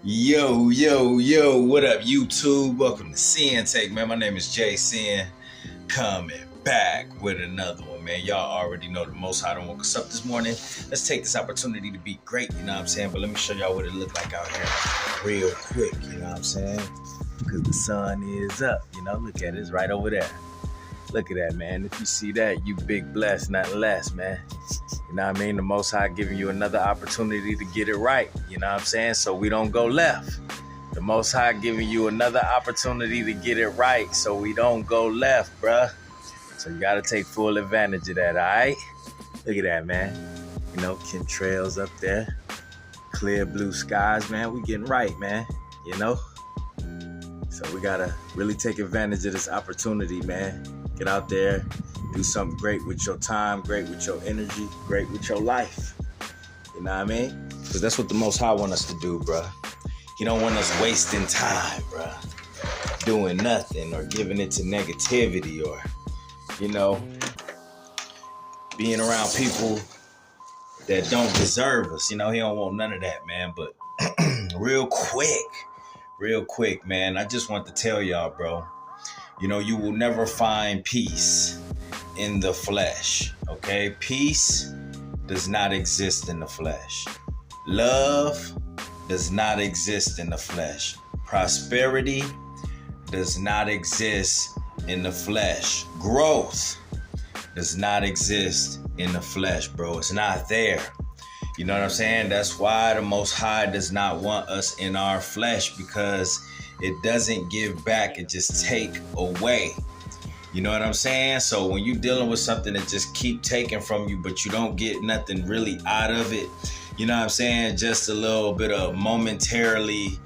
Yo, yo, yo, what up, YouTube? Welcome to Sinn-Take, man. My name is Jay Sin, coming back with another one, man. Y'all already know the Most High done woke us up this morning. Let's take this opportunity to be great, you know what I'm saying? But let me show y'all what it look like out here real quick, you know what I'm saying? Because the sun is up, you know? Look at it, it's right over there. Look at that, man. If you see that, you big blessed, nothing less, man. You know what I mean? The Most High giving you another opportunity to get it right. You know what I'm saying? So we don't go left. The Most High giving you another opportunity to get it right so we don't go left, bruh. So you got to take full advantage of that, all right? Look at that, man. You know, chemtrails up there. Clear blue skies, man. We getting right, man. You know? So we got to really take advantage of this opportunity, man. Get out there, do something great with your time, great with your energy, great with your life. You know what I mean? Because that's what the Most High want us to do, bruh. He don't want us wasting time, bruh. Doing nothing or giving it to negativity or, you know, being around people that don't deserve us. You know, he don't want none of that, man. But real quick, man, I just want to tell y'all, bro. You know, you will never find peace in the flesh, okay? Peace does not exist in the flesh. Love does not exist in the flesh. Prosperity does not exist in the flesh. Growth does not exist in the flesh, bro. It's not there. You know what I'm saying? That's why the Most High does not want us in our flesh, because it doesn't give back, it just take away. You know what I'm saying? So when you're dealing with something that just keep taking from you, but you don't get nothing really out of it, you know what I'm saying? Just a little bit of momentary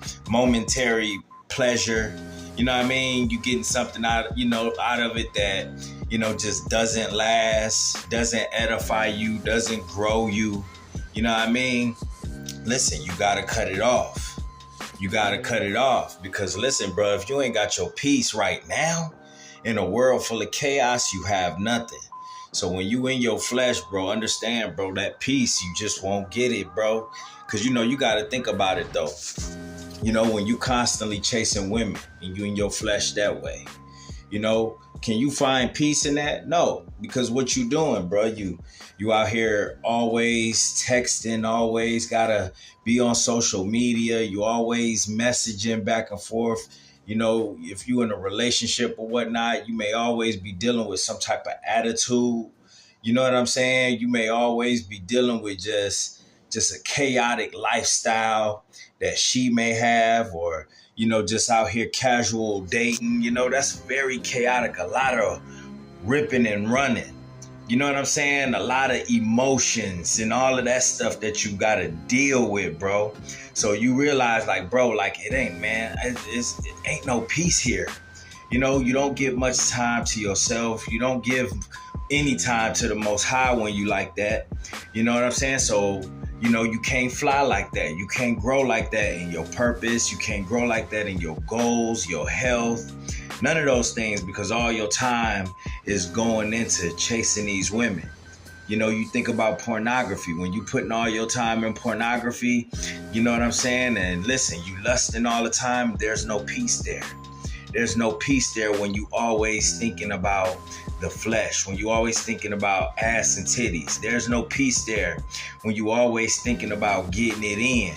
pleasure. You know what I mean? You getting something out of it that, you know, just doesn't last, doesn't edify you, doesn't grow you. You know what I mean? Listen, you gotta cut it off. You got to cut it off, because listen, bro, if you ain't got your peace right now in a world full of chaos, you have nothing. So when you in your flesh, bro, understand, bro, that peace, you just won't get it, bro. Because, you know, you got to think about it, though. You know, when you constantly chasing women and you in your flesh that way, you know, can you find peace in that? No, because what you doing, bro? You out here always texting, always gotta be on social media. You always messaging back and forth. You know, if you in a relationship or whatnot, you may always be dealing with some type of attitude. You know what I'm saying? You may always be dealing with just a chaotic lifestyle that she may have, or, you know, just out here casual dating. You know, that's very chaotic. A lot of ripping and running. You know what I'm saying? A lot of emotions and all of that stuff that you got to deal with, bro. So you realize, like, bro, like, it ain't no peace here. You know, you don't give much time to yourself. You don't give any time to the Most High when you like that. You know what I'm saying? So, you know, you can't fly like that. You can't grow like that in your purpose. You can't grow like that in your goals, your health. None of those things, because all your time is going into chasing these women. You know, you think about pornography. When you putting all your time in pornography, you know what I'm saying? And listen, you lusting all the time, there's no peace there. There's no peace there when you always thinking about the flesh, when you always thinking about ass and titties. There's no peace there when you always thinking about getting it in.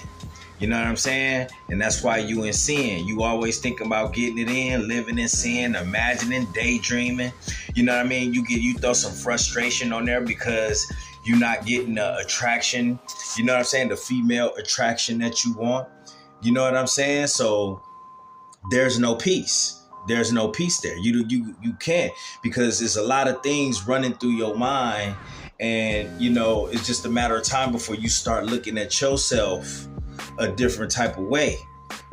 You know what I'm saying? And that's why you in sin. You always thinking about getting it in, living in sin, imagining, daydreaming. You know what I mean? You throw some frustration on there because you're not getting the attraction. You know what I'm saying? The female attraction that you want. You know what I'm saying? So there's no peace. There's no peace there. You can't, because there's a lot of things running through your mind, and you know, it's just a matter of time before you start looking at yourself a different type of way.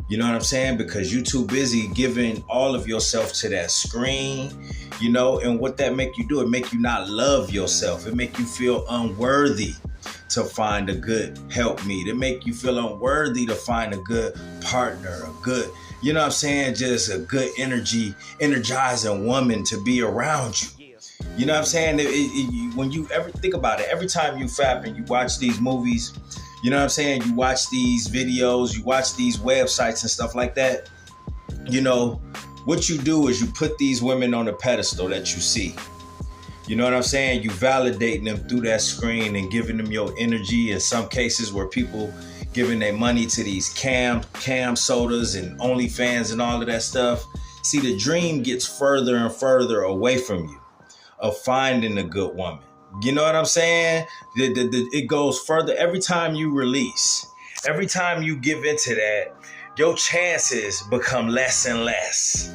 You know what I'm saying? Because you're too busy giving all of yourself to that screen, you know, and what that make you do, it make you not love yourself. It make you feel unworthy to find a good helpmeet. It make you feel unworthy to find a good partner, a good, you know what I'm saying, just a good energizing woman to be around you. You know what I'm saying? When you ever think about it, every time you fap and you watch these movies, You know what I'm saying? You watch these videos, you watch these websites and stuff like that. You know, what you do is you put these women on a pedestal that you see. You know what I'm saying? You validating them through that screen and giving them your energy. In some cases where people giving their money to these cam sodas and OnlyFans and all of that stuff. See, the dream gets further and further away from you of finding a good woman. You know what I'm saying? It goes further every time you release. Every time you give into that, your chances become less and less.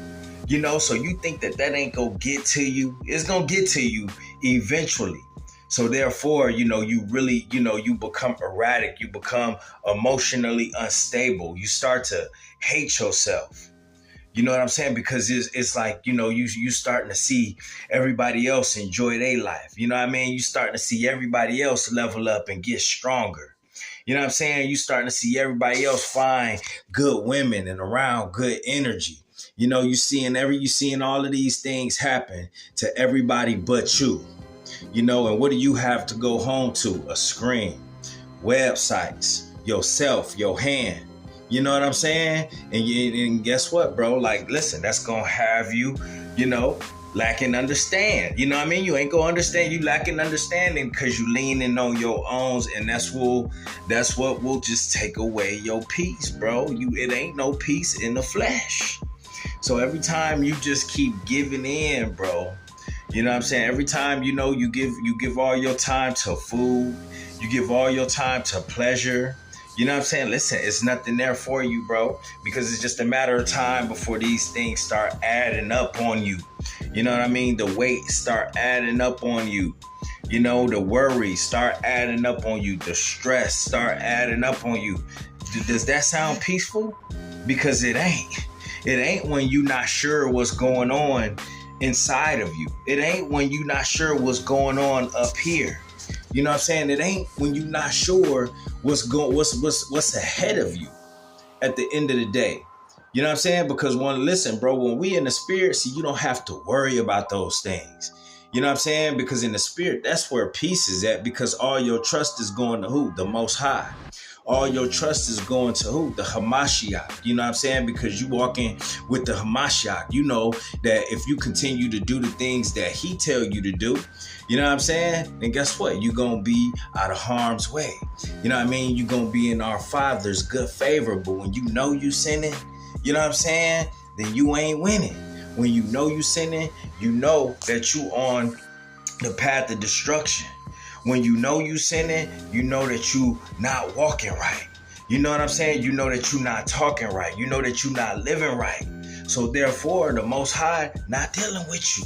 You know, so you think that ain't gonna get to you. It's gonna get to you eventually. So therefore, you know, you really, you know, you become erratic. You become emotionally unstable. You start to hate yourself. You know what I'm saying? Because it's like, you know, you starting to see everybody else enjoy their life. You know what I mean? You starting to see everybody else level up and get stronger. You know what I'm saying? You starting to see everybody else find good women and around good energy. You know, you seeing all of these things happen to everybody but you. You know, and what do you have to go home to? A screen, websites, yourself, your hand. You know what I'm saying? And guess what, bro? Like, listen, that's going to have you, you know, lacking understand. You know what I mean? You ain't going to understand. You lacking understanding because you leaning on your own. And that's what will just take away your peace, bro. It ain't no peace in the flesh. So every time you just keep giving in, bro, you know what I'm saying? Every time, you know, you give all your time to food, you give all your time to pleasure. You know what I'm saying? Listen, it's nothing there for you, bro, because it's just a matter of time before these things start adding up on you. You know what I mean? The weight start adding up on you. You know, the worries start adding up on you. The stress start adding up on you. Does that sound peaceful? Because it ain't. It ain't when you're not sure what's going on inside of you. It ain't when you're not sure what's going on up here. You know what I'm saying? It ain't when you're not sure what's ahead of you at the end of the day. You know what I'm saying? Because listen, bro, when we in the spirit, see, you don't have to worry about those things. You know what I'm saying? Because in the spirit, that's where peace is at, because all your trust is going to who? The Most High. All your trust is going to who? The Hamashiach. You know what I'm saying? Because you walking with the Hamashiach. You know that if you continue to do the things that he tell you to do, you know what I'm saying? Then guess what? You're going to be out of harm's way. You know what I mean? You're going to be in our Father's good favor. But when you know you sinning, you know what I'm saying? Then you ain't winning. When you know you sinning, you know that you on the path of destruction. When you know you sinning, you know that you not walking right. You know what I'm saying? You know that you not talking right. You know that you not living right. So therefore, the Most High not dealing with you.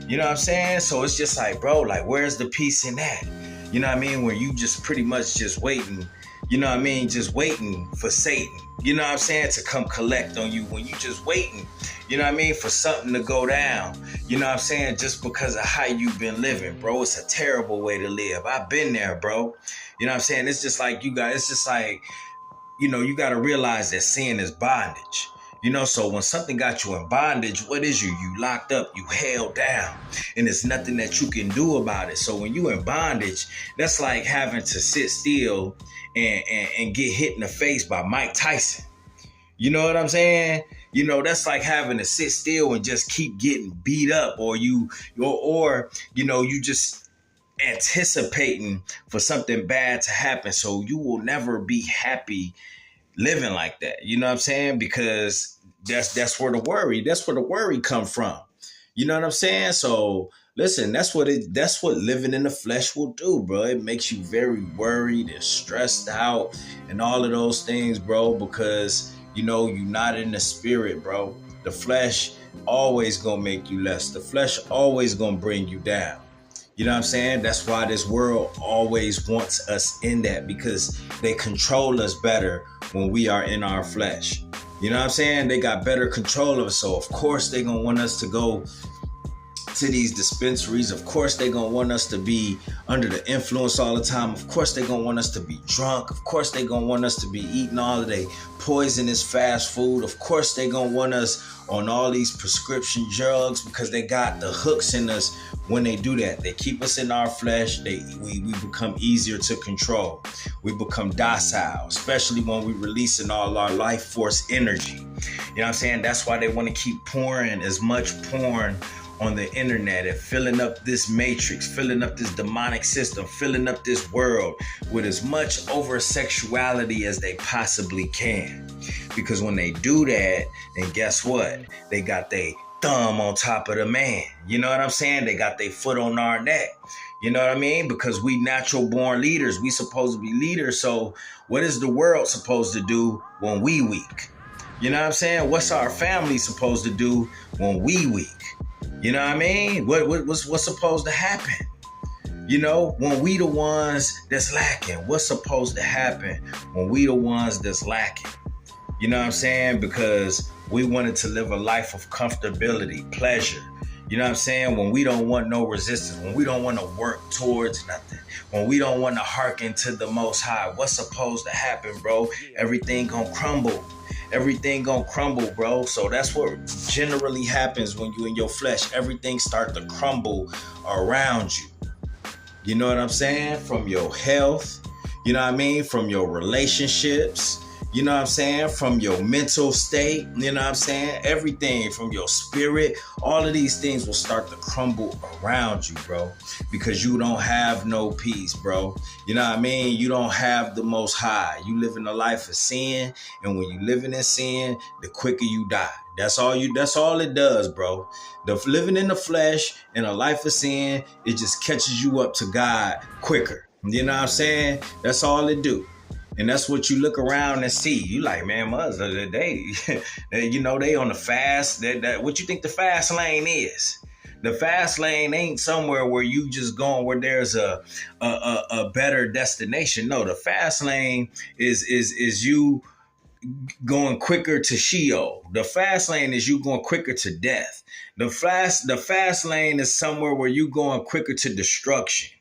You know what I'm saying? So it's just like, bro, like, where's the peace in that? You know what I mean? Where you just pretty much just waiting, you know what I mean? Just waiting for Satan, you know what I'm saying, to come collect on you. When you just waiting, you know what I mean, for something to go down, you know what I'm saying, just because of how you've been living, bro. It's a terrible way to live. I've been there, bro. You know what I'm saying? It's just like it's just like, you know, you got to realize that sin is bondage. You know, so when something got you in bondage, what is you? You locked up, you held down, and there's nothing that you can do about it. So when you in bondage, that's like having to sit still and get hit in the face by Mike Tyson. You know what I'm saying? You know, that's like having to sit still and just keep getting beat up, or you know, you just anticipating for something bad to happen. So you will never be happy living like that. You know what I'm saying? Because that's where the worry come from. You know what I'm saying? So listen, that's what living in the flesh will do, bro. It makes you very worried and stressed out and all of those things, bro, because you know you're not in the spirit, bro. The flesh always gonna make you less. The flesh always gonna bring you down. You know what I'm saying? That's why this world always wants us in that, because they control us better when we are in our flesh. You know what I'm saying? They got better control of us. So of course they're going to want us to go to these dispensaries. Of course, they're going to want us to be under the influence all the time. Of course, they're going to want us to be drunk. Of course, they're going to want us to be eating all of their poisonous fast food. Of course, they're going to want us on all these prescription drugs because they got the hooks in us. When they do that, they keep us in our flesh. We become easier to control. We become docile, especially when we releasing all our life force energy. You know what I'm saying? That's why they want to keep pouring as much porn on the internet and filling up this matrix, filling up this demonic system, filling up this world with as much over sexuality as they possibly can. Because when they do that, then guess what? They got their thumb on top of the man. You know what I'm saying? They got their foot on our neck. You know what I mean? Because we natural born leaders. We supposed to be leaders. So what is the world supposed to do when we weak? You know what I'm saying? What's our family supposed to do when we weak? You know what I mean? What's supposed to happen? You know, when we the ones that's lacking, what's supposed to happen when we the ones that's lacking? You know what I'm saying? Because we wanted to live a life of comfortability, pleasure. You know what I'm saying? When we don't want no resistance, when we don't want to work towards nothing, when we don't want to hearken to the Most High, what's supposed to happen, bro? Everything gonna crumble. Everything gonna crumble, bro. So that's what generally happens when you in your flesh. Everything start to crumble around you. You know what I'm saying? From your health, you know what I mean? From your relationships, you know what I'm saying? From your mental state, you know what I'm saying? Everything from your spirit, all of these things will start to crumble around you, bro, because you don't have no peace, bro. You know what I mean? You don't have the Most High. You living a life of sin, and when you living in sin, the quicker you die. That's all it does, bro. The living in the flesh and a life of sin, it just catches you up to God quicker. You know what I'm saying? That's all it do. And that's what you look around and see. You like, man, they you know, they on the fast. What you think the fast lane is? The fast lane ain't somewhere where you just going where there's a better destination. No, the fast lane is you going quicker to Sheol. The fast lane is you going quicker to death. The fast lane is somewhere where you going quicker to destruction.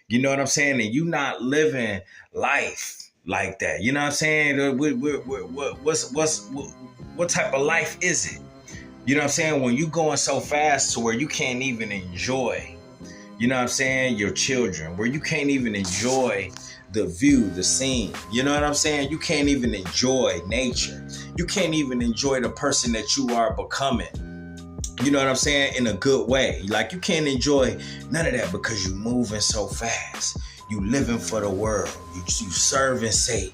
You know what I'm saying? And you not living life like that. You know what I'm saying? What type of life is it? You know what I'm saying? When you going so fast to where you can't even enjoy, you know what I'm saying, your children, where you can't even enjoy the view, the scene. You know what I'm saying? You can't even enjoy nature. You can't even enjoy the person that you are becoming. You know what I'm saying? In a good way. Like, you can't enjoy none of that because you moving so fast. You living for the world. You serving Satan.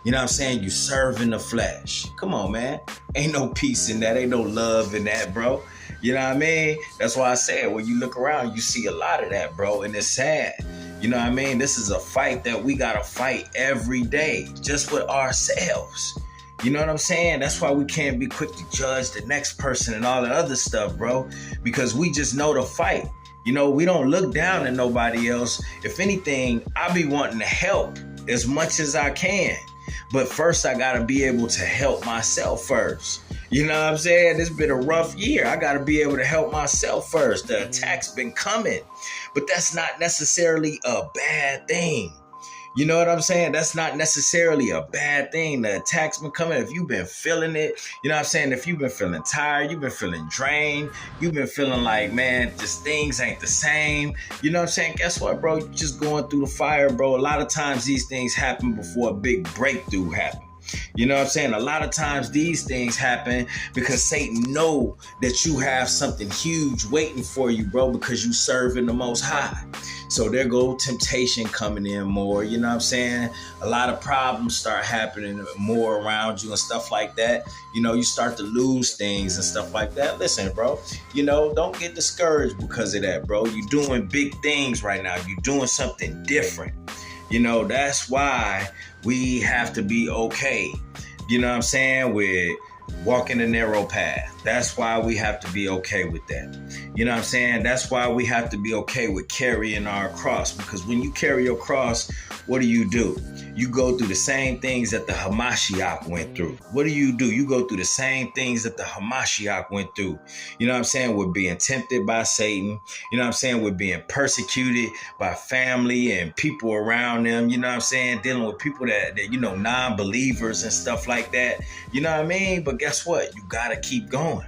You know what I'm saying? You serving the flesh. Come on, man. Ain't no peace in that. Ain't no love in that, bro. You know what I mean? That's why I said when you look around, you see a lot of that, bro. And it's sad. You know what I mean? This is a fight that we got to fight every day just with ourselves. You know what I'm saying? That's why we can't be quick to judge the next person and all the other stuff, bro. Because we just know the fight. You know, we don't look down at nobody else. If anything, I be wanting to help as much as I can. But first, I got to be able to help myself first. You know what I'm saying? It's been a rough year. I got to be able to help myself first. The attack's been coming. But that's not necessarily a bad thing. You know what I'm saying? That's not necessarily a bad thing. The attack's been coming. If you've been feeling it, you know what I'm saying? If you've been feeling tired, you've been feeling drained, you've been feeling like, man, just things ain't the same. You know what I'm saying? Guess what, bro? You're just going through the fire, bro. A lot of times these things happen before a big breakthrough happens. You know what I'm saying? A lot of times these things happen because Satan know that you have something huge waiting for you, bro, because you serving the Most High. So there go temptation coming in more, you know what I'm saying? A lot of problems start happening more around you and stuff like that. You know, you start to lose things and stuff like that. Listen, bro, you know, don't get discouraged because of that, bro. You're doing big things right now. You're doing something different. You know, that's why we have to be okay, you know what I'm saying, with walking the narrow path. That's why we have to be okay with that. You know what I'm saying? That's why we have to be okay with carrying our cross. Because when you carry your cross, what do? You go through the same things that the Hamashiach went through. What do? You go through the same things that the Hamashiach went through. You know what I'm saying? We're being tempted by Satan. You know what I'm saying? We're being persecuted by family and people around them. You know what I'm saying? Dealing with people that non-believers and stuff like that. You know what I mean? But guess what? You got to keep going.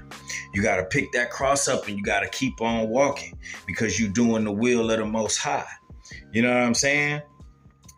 You got to pick that cross up and you got to keep on walking because you're doing the will of the Most High. You know what I'm saying?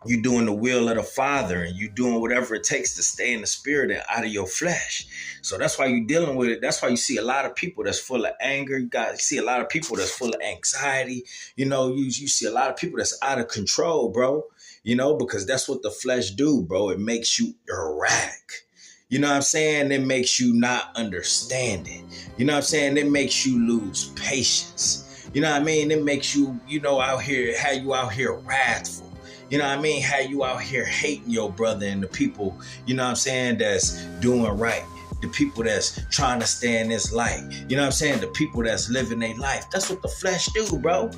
You're doing the will of the Father and you're doing whatever it takes to stay in the spirit and out of your flesh. So that's why you're dealing with it. That's why you see a lot of people that's full of anger. You see a lot of people that's full of anxiety. You see a lot of people that's out of control, bro. Because that's what the flesh do, bro. It makes you erratic. You know what I'm saying? It makes you not understand it. You know what I'm saying? It makes you lose patience. You know what I mean? It makes you, out here wrathful. You know what I mean? How you out here hating your brother and the people, you know what I'm saying, that's doing right. The people that's trying to stay in this light. You know what I'm saying? The people that's living their life. That's what the flesh do, bro.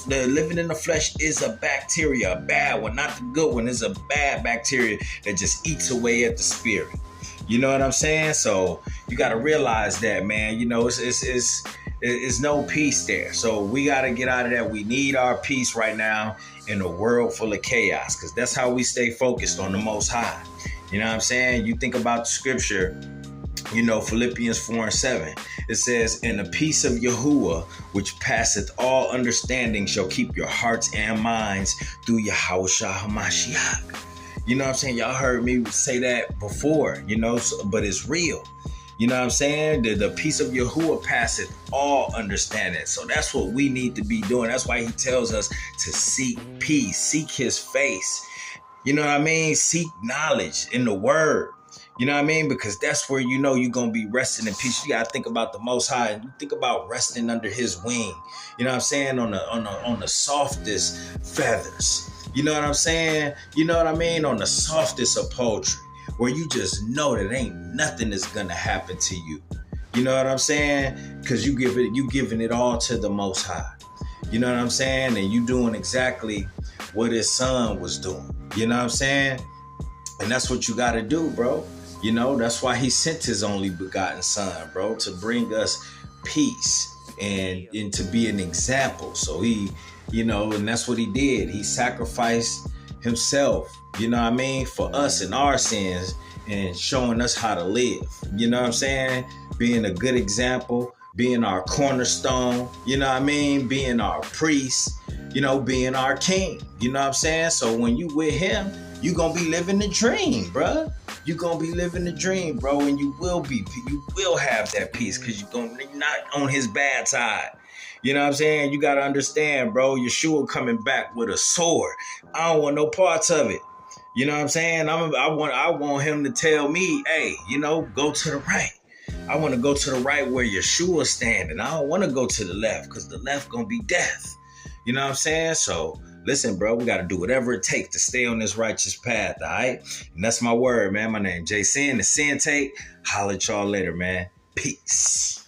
The living in the flesh is a bacteria, a bad one, not the good one. It's a bad bacteria that just eats away at the spirit. You know what I'm saying? So you got to realize that, man. It's no peace there. So we got to get out of that. We need our peace right now in a world full of chaos, because that's how we stay focused on the Most High. You know what I'm saying? You think about the scripture, Philippians 4:7. It says, "And the peace of Yahuwah, which passeth all understanding, shall keep your hearts and minds through Yahushua HaMashiach." You know what I'm saying? Y'all heard me say that before, but it's real. You know what I'm saying? The peace of Yahuwah passeth all understanding. So that's what we need to be doing. That's why he tells us to seek peace, seek his face. You know what I mean? Seek knowledge in the word. You know what I mean? Because that's where you're going to be resting in peace. You got to think about the Most High. And you think about resting under his wing. You know what I'm saying? On the softest feathers. You know what I'm saying? You know what I mean? On the softest of poultry, where you just know that ain't nothing that's gonna happen to you. You know what I'm saying? Because you giving it all to the Most High. You know what I'm saying? And you doing exactly what his son was doing. You know what I'm saying? And that's what you got to do, bro. That's why he sent his only begotten son, bro, to bring us peace and to be an example. So he, and that's what he did. He sacrificed himself, you know what I mean, for us and our sins and showing us how to live. You know what I'm saying? Being a good example, being our cornerstone, you know what I mean? Being our priest, being our king. You know what I'm saying? So when you with him, you gonna be living the dream, bruh. You gonna be living the dream, bro, and you will have that peace because you're not on his bad side. You know what I'm saying? You gotta understand, bro. Yeshua coming back with a sword. I don't want no parts of it. You know what I'm saying? I want him to tell me, hey, go to the right. I want to go to the right where Yeshua's standing. I don't want to go to the left because the left gonna be death. You know what I'm saying? So listen, bro, we got to do whatever it takes to stay on this righteous path, all right? And that's my word, man. My name is Sinn, the Sinn-Take. Holla at y'all later, man. Peace.